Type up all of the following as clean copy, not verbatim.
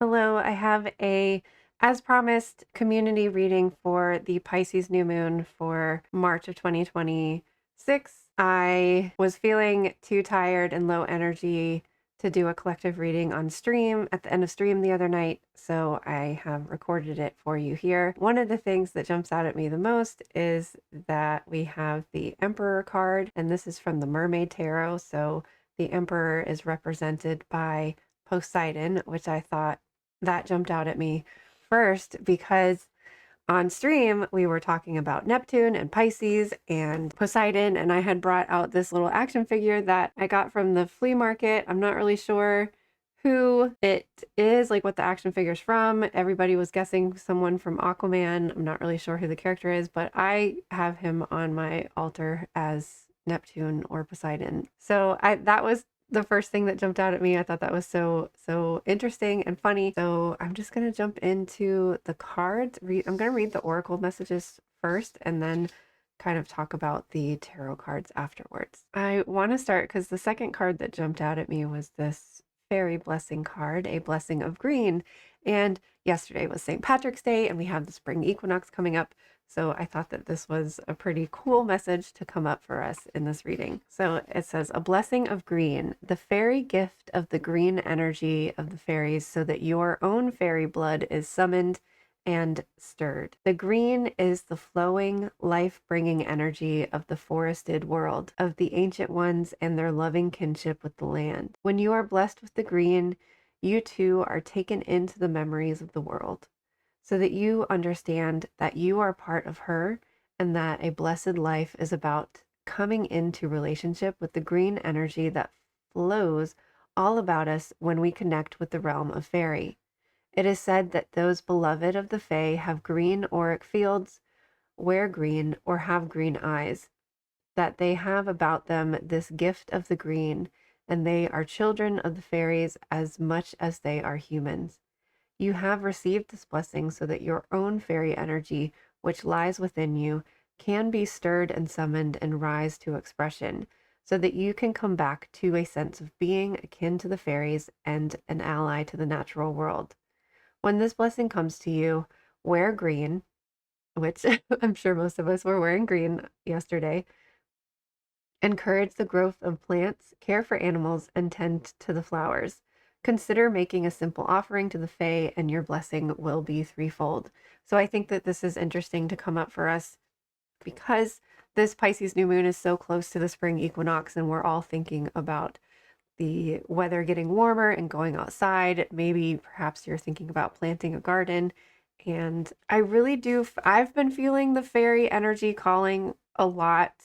Hello, I have as promised, community reading for the Pisces new moon for March of 2026. I was feeling too tired and low energy to do a collective reading on stream at the end of stream the other night, so I have recorded it for you here. One of the things that jumps out at me the most is that we have the Emperor card, and this is from the Mermaid Tarot. So the Emperor is represented by Poseidon, which I thought that jumped out at me first because on stream we were talking about Neptune and Pisces and Poseidon, and I had brought out this little action figure that I got from the flea market. I'm not really sure who it is, like what the action figure's from. Everybody was guessing someone from Aquaman. I'm not really sure who the character is, but I have him on my altar as Neptune or Poseidon. So that was the first thing that jumped out at me. I thought that was so interesting and funny. So I'm just gonna jump into the cards. I'm gonna read the oracle messages first and then kind of talk about the tarot cards afterwards. I want to start because the second card that jumped out at me was this fairy blessing card, a blessing of green. And yesterday was St. Patrick's Day, and we have the spring equinox coming up. So I thought that this was a pretty cool message to come up for us in this reading. So it says, a blessing of green, the fairy gift of the green energy of the fairies, so that your own fairy blood is summoned and stirred. The green is the flowing, life-bringing energy of the forested world, of the ancient ones and their loving kinship with the land. When you are blessed with the green, you too are taken into the memories of the world, so that you understand that you are part of her and that a blessed life is about coming into relationship with the green energy that flows all about us when we connect with the realm of fairy. It is said that those beloved of the Fae have green auric fields, wear green, or have green eyes, that they have about them this gift of the green, and they are children of the fairies as much as they are humans. You have received this blessing so that your own fairy energy, which lies within you, can be stirred and summoned and rise to expression, so that you can come back to a sense of being akin to the fairies and an ally to the natural world. When this blessing comes to you, wear green, which I'm sure most of us were wearing green yesterday. Encourage the growth of plants, care for animals, and tend to the flowers. Consider making a simple offering to the Fae, and your blessing will be threefold. So I think that this is interesting to come up for us because this Pisces new moon is so close to the spring equinox, and we're all thinking about the weather getting warmer and going outside. Maybe perhaps you're thinking about planting a garden. And I really do, I've been feeling the fairy energy calling a lot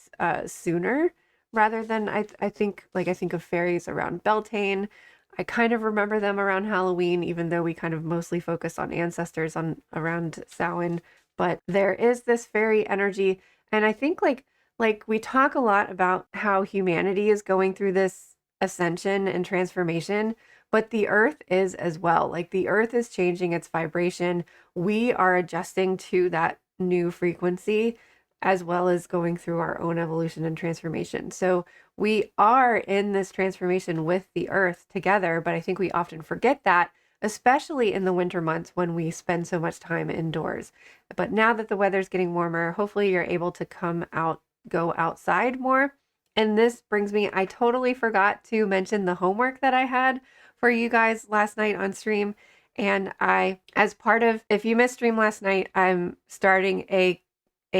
sooner rather than I think, like, I think of fairies around Beltane. I kind of remember them around Halloween, even though we kind of mostly focus on ancestors on around Samhain. But there is this fairy energy. And I think like we talk a lot about how humanity is going through this ascension and transformation, but the earth is as well. Like the earth is changing its vibration. We are adjusting to that new frequency as well as going through our own evolution and transformation. So we are in this transformation with the earth together, but I think we often forget that, especially in the winter months when we spend so much time indoors. But now that the weather's getting warmer, hopefully you're able to come out, go outside more. And this brings me, I totally forgot to mention the homework that I had for you guys last night on stream. And as part of, if you missed stream last night, I'm starting a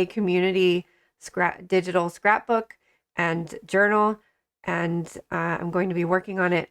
community digital scrapbook and journal. And I'm going to be working on it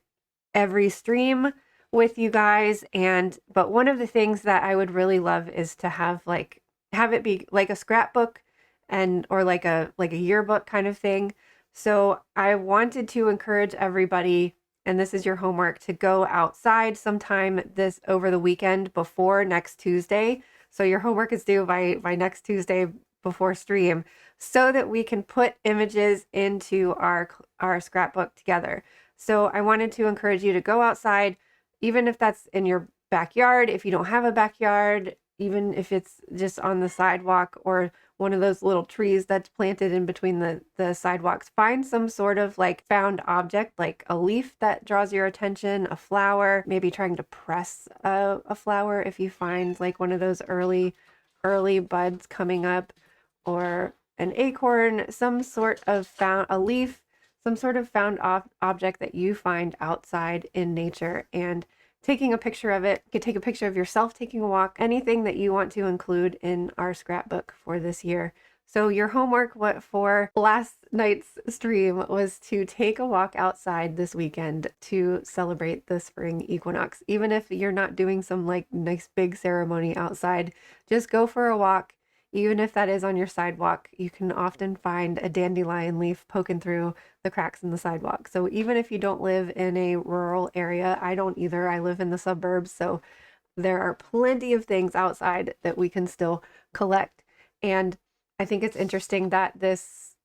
every stream with you guys. But one of the things that I would really love is to have it be like a scrapbook or like a yearbook kind of thing. So I wanted to encourage everybody, and this is your homework, to go outside sometime this over the weekend before next Tuesday. So your homework is due by next Tuesday before stream, so that we can put images into our scrapbook together. So I wanted to encourage you to go outside, even if that's in your backyard. If you don't have a backyard, even if it's just on the sidewalk or one of those little trees that's planted in between the sidewalks. Find some sort of like found object, like a leaf that draws your attention, a flower, maybe trying to press a flower if you find like one of those early buds coming up, or an acorn, some sort of found a leaf, some sort of found object that you find outside in nature, and taking a picture of it. You could take a picture of yourself taking a walk, anything that you want to include in our scrapbook for this year. So your homework for last night's stream was to take a walk outside this weekend to celebrate the spring equinox. Even if you're not doing some like nice big ceremony outside, just go for a walk. Even if that is on your sidewalk, you can often find a dandelion leaf poking through the cracks in the sidewalk. So even if you don't live in a rural area, I don't either. I live in the suburbs, so there are plenty of things outside that we can still collect. And I think it's interesting that this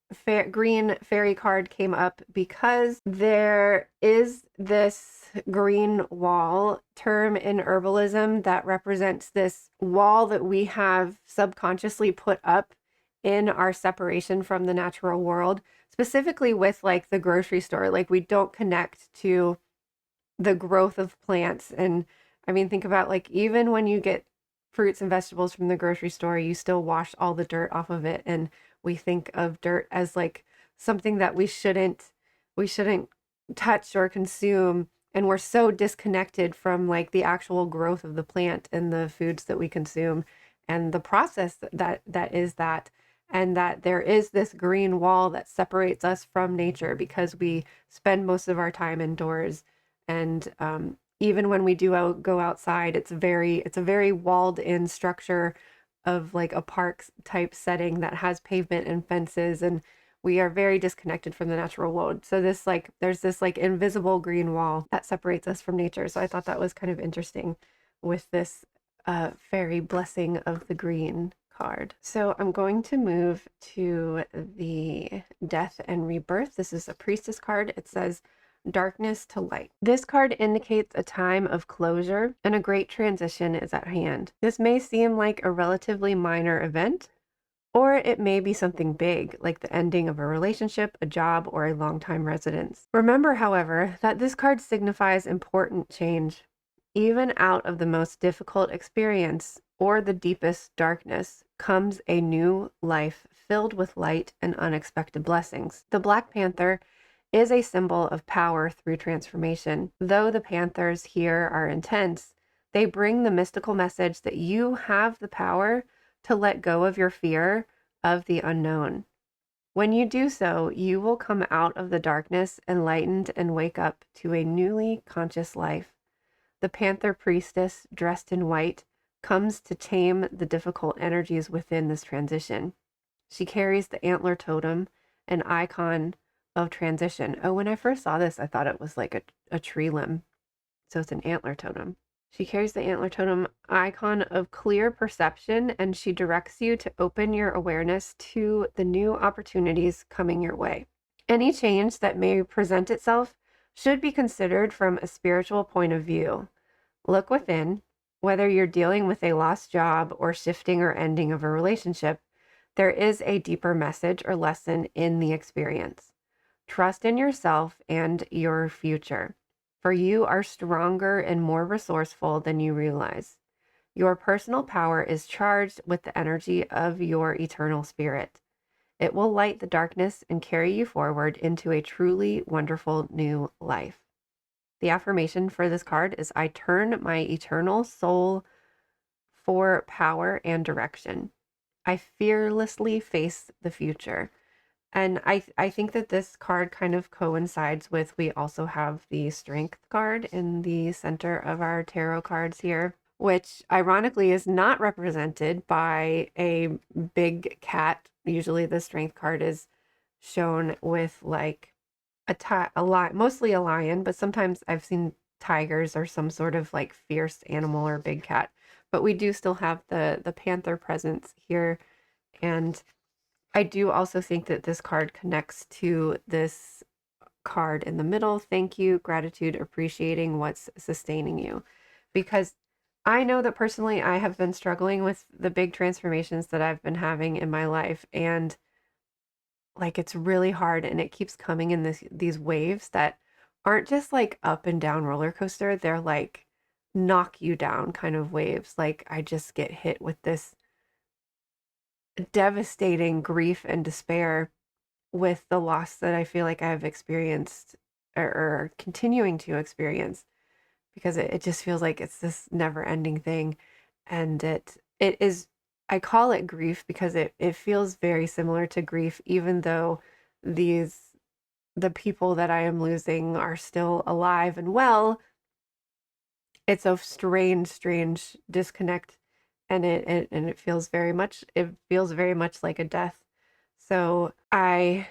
green fairy card came up because there is this green wall term in herbalism that represents this wall that we have subconsciously put up in our separation from the natural world, specifically with like the grocery store. Like we don't connect to the growth of plants. And I mean, think about like even when you get fruits and vegetables from the grocery store, you still wash all the dirt off of it. And we think of dirt as like something that we shouldn't touch or consume. And we're so disconnected from like the actual growth of the plant and the foods that we consume and the process that is that. And that there is this green wall that separates us from nature because we spend most of our time indoors. And even when we do go outside, it's a very walled in structure of like a park type setting that has pavement and fences, and we are very disconnected from the natural world. So there's this like invisible green wall that separates us from nature. So I thought that was kind of interesting with this fairy blessing of the green card. So I'm going to move to the death and rebirth. This is a priestess card. It says darkness to light. This card indicates a time of closure and a great transition is at hand. This may seem like a relatively minor event, or it may be something big, like the ending of a relationship, a job, or a long-time residence. Remember, however, that this card signifies important change. Even out of the most difficult experience or the deepest darkness comes a new life filled with light and unexpected blessings. The Black Panther is a symbol of power through transformation. Though the panthers here are intense, they bring the mystical message that you have the power to let go of your fear of the unknown. When you do so, you will come out of the darkness enlightened and wake up to a newly conscious life. The panther priestess, dressed in white, comes to tame the difficult energies within this transition. She carries the antler totem, an icon of transition. Oh, when I first saw this, I thought it was like a tree limb. So it's an antler totem. She carries the antler totem, icon of clear perception, and she directs you to open your awareness to the new opportunities coming your way. Any change that may present itself should be considered from a spiritual point of view. Look within. Whether you're dealing with a lost job or shifting or ending of a relationship, there is a deeper message or lesson in the experience. Trust in yourself and your future, for you are stronger and more resourceful than you realize. Your personal power is charged with the energy of your eternal spirit. It will light the darkness and carry you forward into a truly wonderful new life. The affirmation for this card is, I turn my eternal soul for power and direction. I fearlessly face the future. And I think that this card kind of coincides with, we also have the strength card in the center of our tarot cards here, which ironically is not represented by a big cat. Usually the strength card is shown with like mostly a lion, but sometimes I've seen tigers or some sort of like fierce animal or big cat. But we do still have the panther presence here. And I do also think that this card connects to this card in the middle. Thank you, gratitude, appreciating what's sustaining you. Because I know that personally I have been struggling with the big transformations that I've been having in my life, and like it's really hard, and it keeps coming in these waves that aren't just like up and down roller coaster. They're like knock you down kind of waves. Like I just get hit with this devastating grief and despair with the loss that I feel like I've experienced or continuing to experience, because it just feels like it's this never ending thing. And it is, I call it grief because it feels very similar to grief, even though these the people that I am losing are still alive and well. It's a strange disconnect, and it feels very much like a death. So I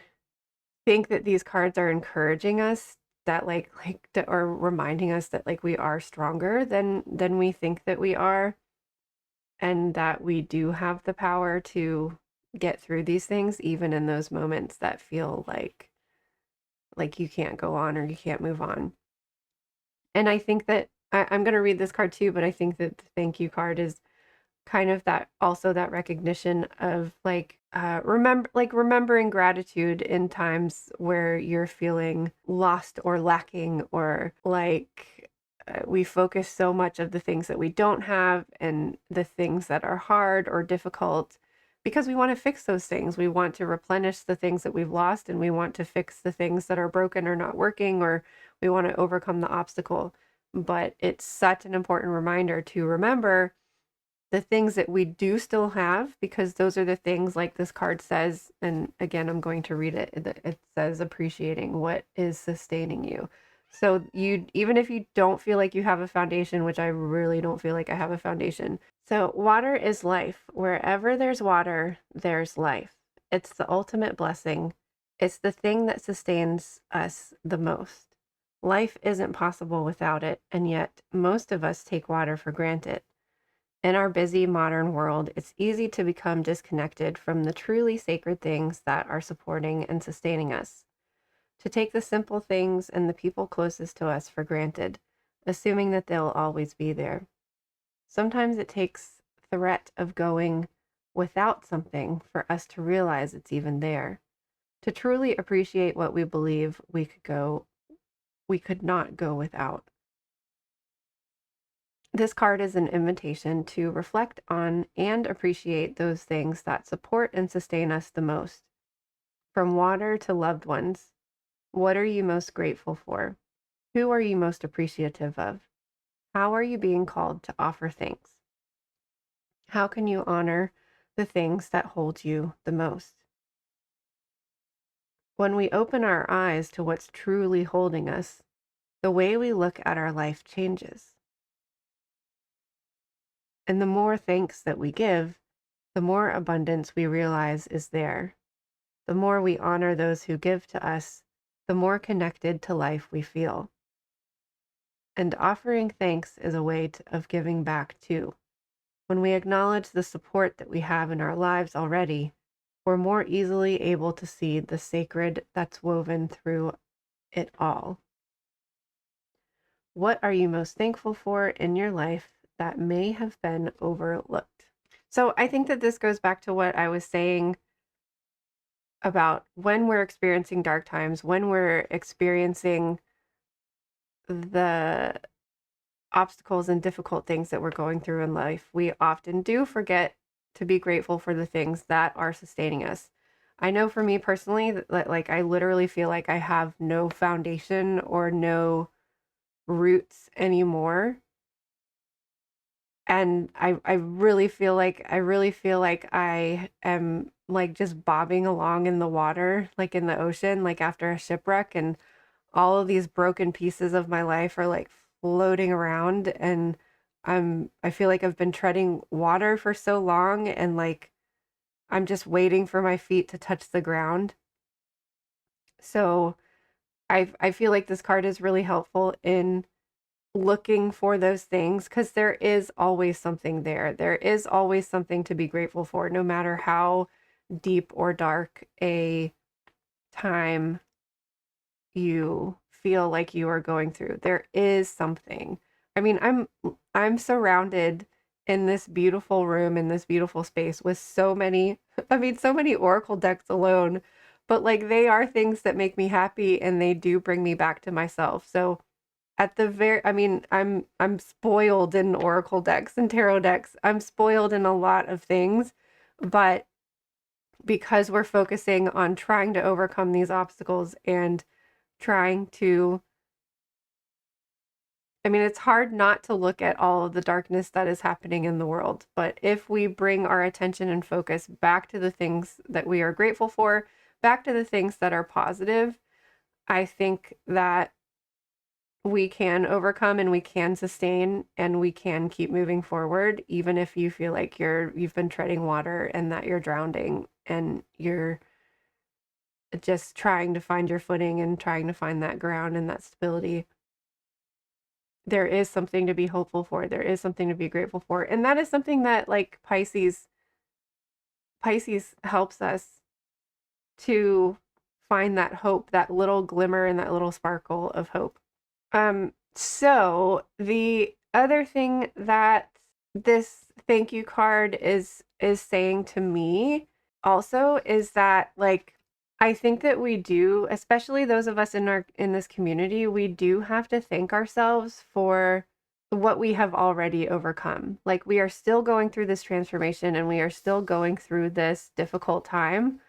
think that these cards are encouraging us that or reminding us that like we are stronger than we think that we are, and that we do have the power to get through these things even in those moments that feel like you can't go on or you can't move on. And I think that I'm going to read this card too, but I think that the thank you card is kind of that, also that recognition of remembering gratitude in times where you're feeling lost or lacking, or we focus so much of the things that we don't have and the things that are hard or difficult because we want to fix those things. We want to replenish the things that we've lost, and we want to fix the things that are broken or not working, or we want to overcome the obstacle. But it's such an important reminder to remember the things that we do still have, because those are the things, like this card says, and again, I'm going to read it. It says appreciating what is sustaining you. So you, even if you don't feel like you have a foundation, which I really don't feel like I have a foundation. So water is life. Wherever there's water, there's life. It's the ultimate blessing. It's the thing that sustains us the most. Life isn't possible without it, and yet most of us take water for granted. In our busy modern world, it's easy to become disconnected from the truly sacred things that are supporting and sustaining us, to take the simple things and the people closest to us for granted, assuming that they'll always be there. Sometimes it takes threat of going without something for us to realize it's even there, to truly appreciate what we believe we could not go without. This card is an invitation to reflect on and appreciate those things that support and sustain us the most. From water to loved ones, what are you most grateful for? Who are you most appreciative of? How are you being called to offer thanks? How can you honor the things that hold you the most? When we open our eyes to what's truly holding us, the way we look at our life changes. And the more thanks that we give, the more abundance we realize is there. The more we honor those who give to us, the more connected to life we feel. And offering thanks is a way of giving back too. When we acknowledge the support that we have in our lives already, we're more easily able to see the sacred that's woven through it all. What are you most thankful for in your life that may have been overlooked? So I think that this goes back to what I was saying about when we're experiencing dark times, when we're experiencing the obstacles and difficult things that we're going through in life, we often do forget to be grateful for the things that are sustaining us. I know for me personally, that like I literally feel like I have no foundation or no roots anymore. And I really feel like I am like just bobbing along in the water, like in the ocean, like after a shipwreck, and all of these broken pieces of my life are like floating around, and I feel like I've been treading water for so long, and like I'm just waiting for my feet to touch the ground. So I feel like this card is really helpful in looking for those things, because there is always something there. There is always something to be grateful for, no matter how deep or dark a time you feel like you are going through. There is something. I mean, I'm surrounded in this beautiful room, in this beautiful space with so many, I mean, so many oracle decks alone, but like they are things that make me happy and they do bring me back to myself. So at the very, I mean, I'm spoiled in oracle decks and tarot decks. I'm spoiled in a lot of things, but because we're focusing on trying to overcome these obstacles and trying to, I mean, it's hard not to look at all of the darkness that is happening in the world, but if we bring our attention and focus back to the things that we are grateful for, back to the things that are positive, I think that we can overcome and we can sustain and we can keep moving forward, even if you feel like you've been treading water and that you're drowning and you're just trying to find your footing and trying to find that ground and that stability. There is something to be hopeful for. There is something to be grateful for. And that is something that like Pisces helps us to find that hope, that little glimmer and that little sparkle of hope. So the other thing that this thank you card is saying to me also is that like I think that we do, especially those of us in this community, we do have to thank ourselves for what we have already overcome. Like we are still going through this transformation and we are still going through this difficult time,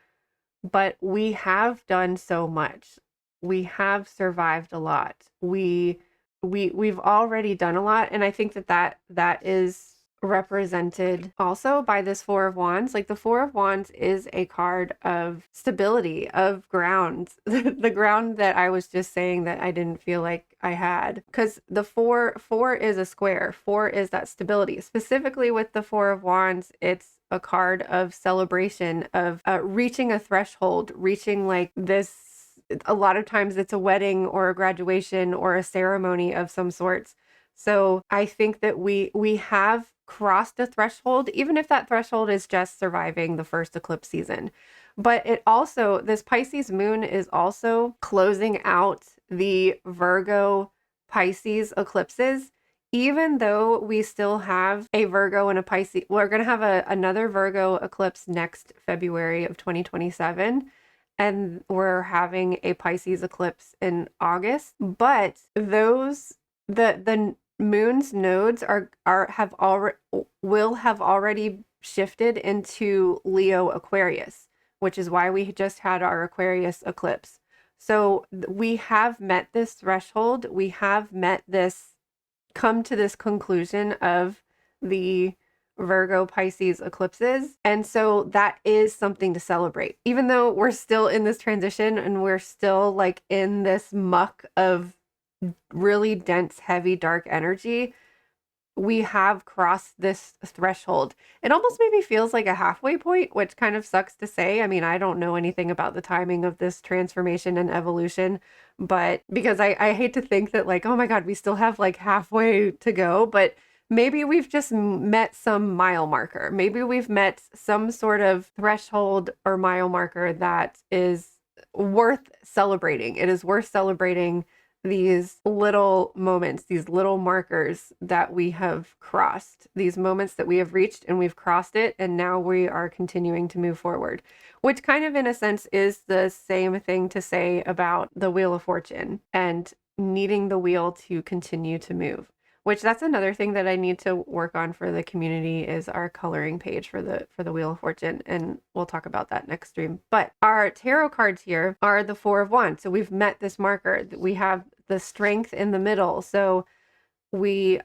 but we have done so much. We have survived a lot. We've already done a lot, and I think that is represented also by this Four of Wands. Like the Four of Wands is a card of stability, of ground, the ground that I was just saying that I didn't feel like I had. Because the four is a square. Four is that stability. Specifically with the Four of Wands, it's a card of celebration, of reaching a threshold, reaching like this. A lot of times it's a wedding or a graduation or a ceremony of some sorts. So I think that we have crossed a threshold, even if that threshold is just surviving the first eclipse season. But it also, this Pisces moon is also closing out the Virgo Pisces eclipses. Even though we still have a Virgo and a Pisces, we're going to have another Virgo eclipse next February of 2027. And we're having a Pisces eclipse in August. But those, the moon's nodes will have already shifted into Leo Aquarius, which is why we just had our Aquarius eclipse. So we have met this threshold. We have come to this conclusion of the Virgo Pisces eclipses. And so that is something to celebrate. Even though we're still in this transition and we're still like in this muck of really dense, heavy, dark energy, we have crossed this threshold. It almost maybe feels like a halfway point, which kind of sucks to say. I mean, I don't know anything about the timing of this transformation and evolution, but because I hate to think that like, oh my God, we still have like halfway to go, but maybe we've just met some mile marker. Maybe we've met some sort of threshold or mile marker that is worth celebrating. It is worth celebrating these little moments, these little markers that we have crossed, these moments that we have reached and we've crossed it, and now we are continuing to move forward, which kind of in a sense is the same thing to say about the Wheel of Fortune and needing the wheel to continue to move. Which that's another thing that I need to work on for the community is our coloring page for the Wheel of Fortune, and we'll talk about that next stream. But our tarot cards here are the Four of Wands. So we've met this marker. We have the Strength in the middle. So we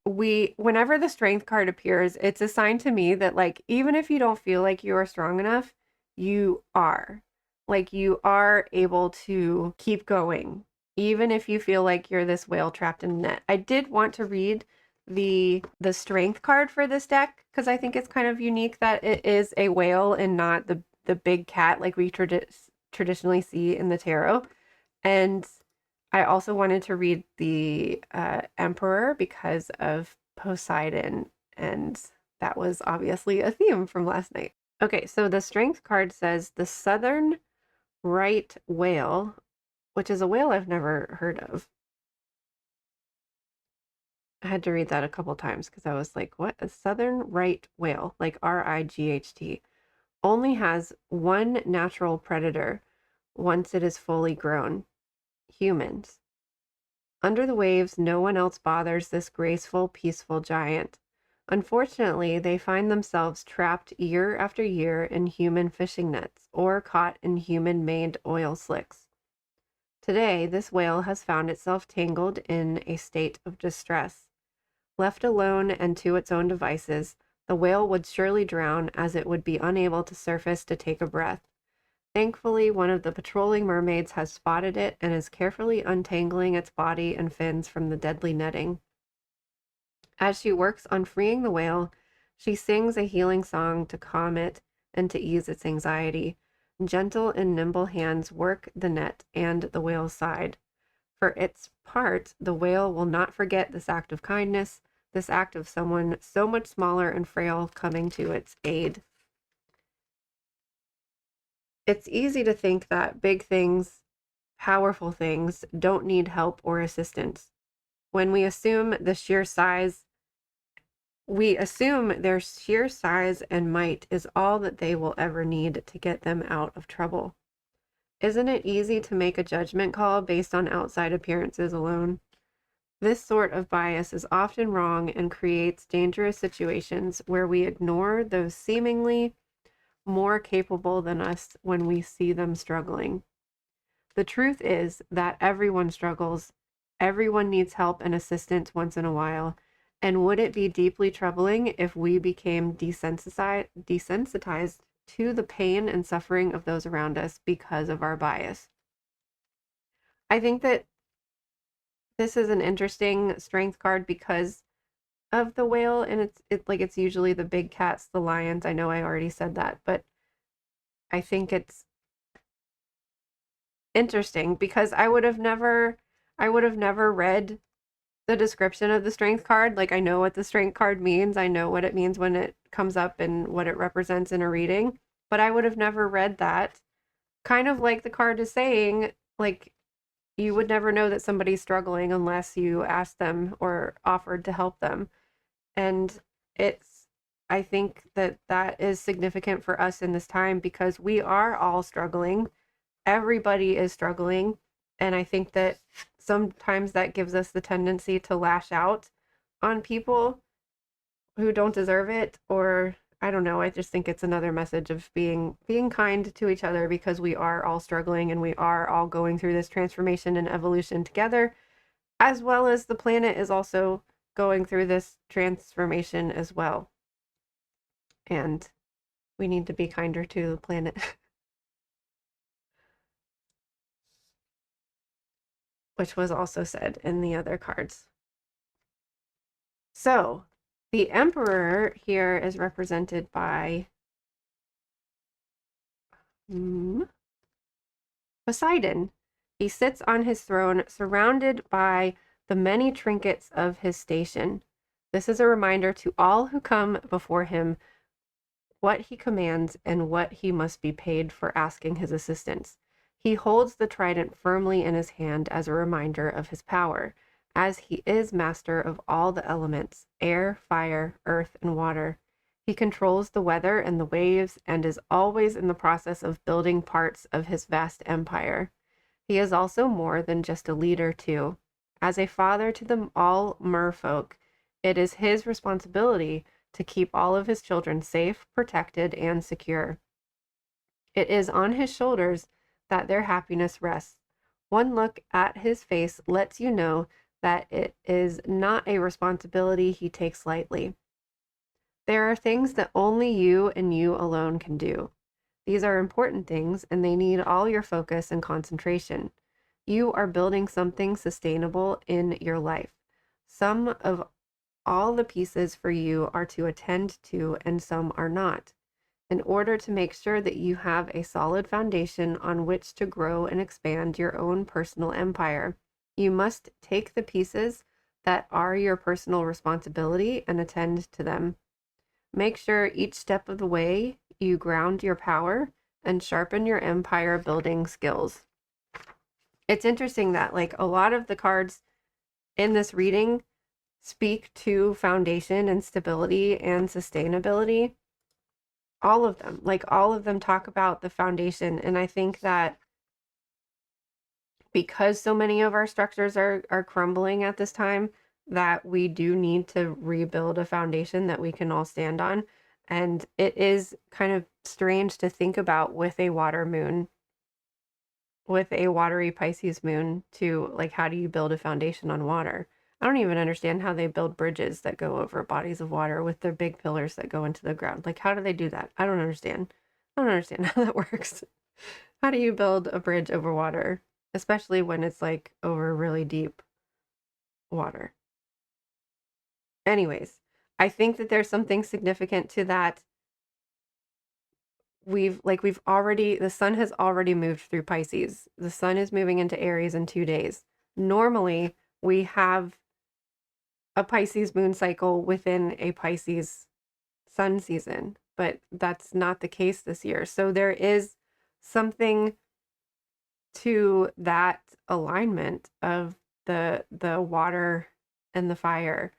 whenever the Strength card appears, it's a sign to me that like even if you don't feel like you are strong enough, you are. Like you are able to keep going even if you feel like you're this whale trapped in a net. I did want to read the Strength card for this deck because I think it's kind of unique that it is a whale and not the big cat like we traditionally see in the tarot. And I also wanted to read the Emperor because of Poseidon, and that was obviously a theme from last night. Okay, so the Strength card says the southern right whale, which is a whale I've never heard of. I had to read that a couple times because I was like, what? A southern right whale, like RIGHT, only has one natural predator once it is fully grown: humans. Under the waves, no one else bothers this graceful, peaceful giant. Unfortunately, they find themselves trapped year after year in human fishing nets or caught in human-made oil slicks. Today, this whale has found itself tangled in a state of distress. Left alone and to its own devices, the whale would surely drown, as it would be unable to surface to take a breath. Thankfully, one of the patrolling mermaids has spotted it and is carefully untangling its body and fins from the deadly netting. As she works on freeing the whale, she sings a healing song to calm it and to ease its anxiety. Gentle and nimble hands work the net and the whale's side. For its part, the whale will not forget this act of kindness, this act of someone so much smaller and frail coming to its aid. It's easy to think that big things, powerful things, don't need help or assistance. When we assume their sheer size and might is all that they will ever need to get them out of trouble. Isn't it easy to make a judgment call based on outside appearances alone? This sort of bias is often wrong and creates dangerous situations where we ignore those seemingly more capable than us when we see them struggling. The truth is that everyone struggles. Everyone needs help and assistance once in a while. And would it be deeply troubling if we became desensitized to the pain and suffering of those around us because of our bias? I think that this is an interesting strength card because of the whale, and it's usually the big cats, the lions. I know I already said that, but I think it's interesting because I would have never read the description of the strength card. Like, I know what the strength card means. I know what it means when it comes up and what it represents in a reading, but I would have never read that. Kind of like the card is saying, like, you would never know that somebody's struggling unless you asked them or offered to help them. And it's, I think that that is significant for us in this time because we are all struggling. Everybody is struggling. And I think that sometimes that gives us the tendency to lash out on people who don't deserve it, or I don't know. I just think it's another message of being kind to each other because we are all struggling and we are all going through this transformation and evolution together, as well as the planet is also going through this transformation as well. And we need to be kinder to the planet, which was also said in the other cards. So the Emperor here is represented by Poseidon. He sits on his throne surrounded by the many trinkets of his station. This is a reminder to all who come before him what he commands and what he must be paid for asking his assistance. He holds the trident firmly in his hand as a reminder of his power, as he is master of all the elements: air, fire, earth, and water. He controls the weather and the waves and is always in the process of building parts of his vast empire. He is also more than just a leader, too. As a father to the all merfolk, it is his responsibility to keep all of his children safe, protected, and secure. It is on his shoulders that their happiness rests. One look at his face lets you know that it is not a responsibility he takes lightly. There are things that only you and you alone can do. These are important things, and they need all your focus and concentration. You are building something sustainable in your life. Some of all the pieces for you are to attend to, and some are not. In order to make sure that you have a solid foundation on which to grow and expand your own personal empire, you must take the pieces that are your personal responsibility and attend to them. Make sure each step of the way you ground your power and sharpen your empire building skills. It's interesting that, like, a lot of the cards in this reading speak to foundation and stability and sustainability. All of them, like all of them talk about the foundation. And I think that because so many of our structures are crumbling at this time, that we do need to rebuild a foundation that we can all stand on. And it is kind of strange to think about with a water moon, with a watery Pisces moon, to like, how do you build a foundation on water? I don't even understand how they build bridges that go over bodies of water with their big pillars that go into the ground. Like, how do they do that? I don't understand. I don't understand how that works. How do you build a bridge over water, especially when it's like over really deep water? Anyways, I think that there's something significant to that. We've already, the sun has already moved through Pisces. The sun is moving into Aries in 2 days. Normally, we have a Pisces moon cycle within a Pisces sun season, but that's not the case this year. So there is something to that alignment of the water and the fire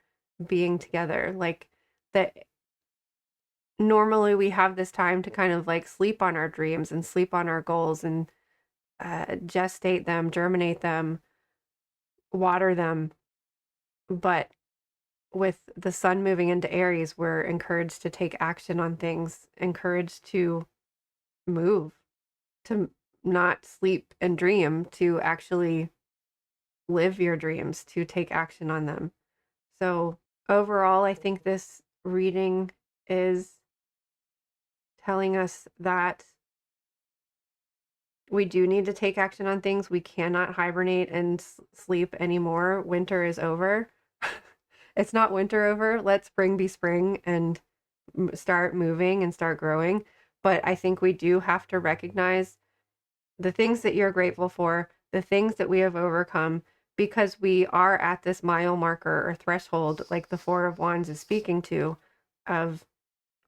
being together. Like, that normally we have this time to kind of like sleep on our dreams and sleep on our goals and gestate them, germinate them, water them. But with the sun moving into Aries, we're encouraged to take action on things, encouraged to move, to not sleep and dream, to actually live your dreams, to take action on them. So overall, I think this reading is telling us that we do need to take action on things. We cannot hibernate and sleep anymore. Winter is over. It's not winter over. Let spring be spring and start moving and start growing. But I think we do have to recognize the things that you're grateful for, the things that we have overcome, because we are at this mile marker or threshold, like the Four of Wands is speaking to, of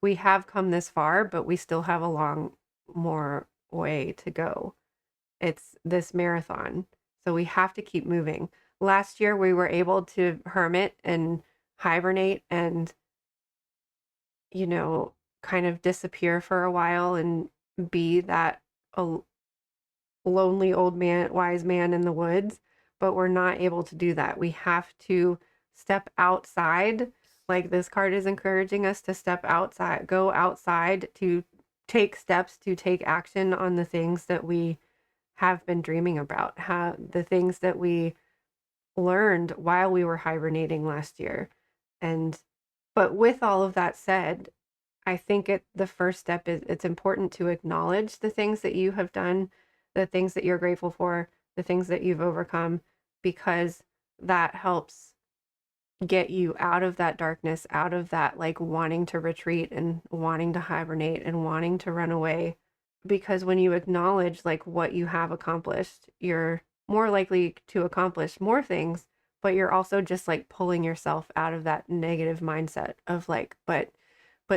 we have come this far, but we still have a long more way to go. It's this marathon. So we have to keep moving. Last year, we were able to hermit and hibernate and, you know, kind of disappear for a while and be that lonely old man, wise man in the woods. But we're not able to do that. We have to step outside. Like, this card is encouraging us to step outside, go outside, to take steps, to take action on the things that we have been dreaming about, how the things that we learned while we were hibernating last year. And but with all of that said, I think the first step is it's important to acknowledge the things that you have done, the things that you're grateful for, the things that you've overcome, because that helps get you out of that darkness, out of that like wanting to retreat and wanting to hibernate and wanting to run away. Because when you acknowledge like what you have accomplished, you're more likely to accomplish more things, but you're also just like pulling yourself out of that negative mindset of like, but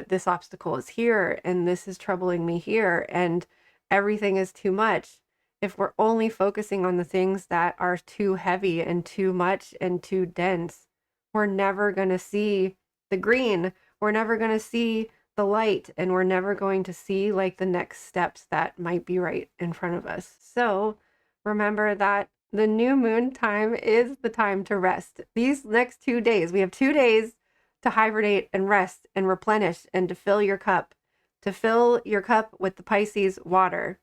this obstacle is here and this is troubling me here and everything is too much. If we're only focusing on the things that are too heavy and too much and too dense, we're never going to see the green. We're never going to see the light, and we're never going to see like the next steps that might be right in front of us. So remember that the new moon time is the time to rest. These next 2 days, we have 2 days to hibernate and rest and replenish and to fill your cup with the Pisces water,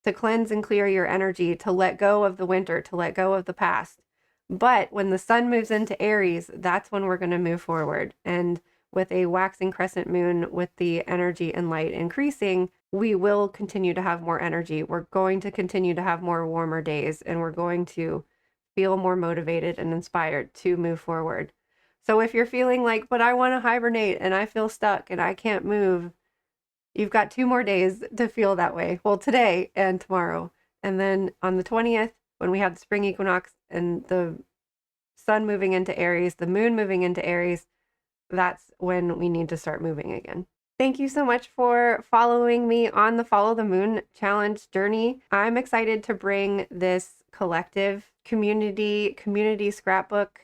to cleanse and clear your energy, to let go of the winter, to let go of the past. But when the sun moves into Aries, that's when we're going to move forward. And with a waxing crescent moon, with the energy and light increasing, we will continue to have more energy. We're going to continue to have more warmer days, and we're going to feel more motivated and inspired to move forward. So if you're feeling like, but I want to hibernate and I feel stuck and I can't move, you've got 2 more days to feel that way. Well, today and tomorrow. And then on the 20th, when we have the spring equinox and the sun moving into Aries, the moon moving into Aries, that's when we need to start moving again. Thank you so much for following me on the Follow the Moon challenge journey. I'm excited to bring this collective community scrapbook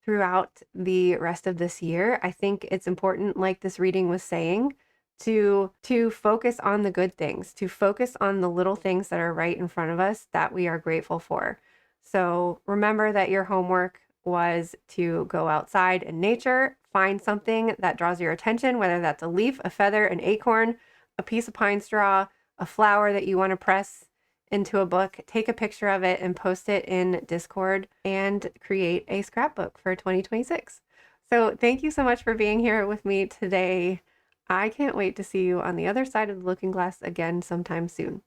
throughout the rest of this year. I think it's important, like this reading was saying, to focus on the good things, to focus on the little things that are right in front of us that we are grateful for. So remember that your homework was to go outside in nature, find something that draws your attention, whether that's a leaf, a feather, an acorn, a piece of pine straw, a flower that you want to press into a book, take a picture of it and post it in Discord and create a scrapbook for 2026. So thank you so much for being here with me today. I can't wait to see you on the other side of the looking glass again sometime soon.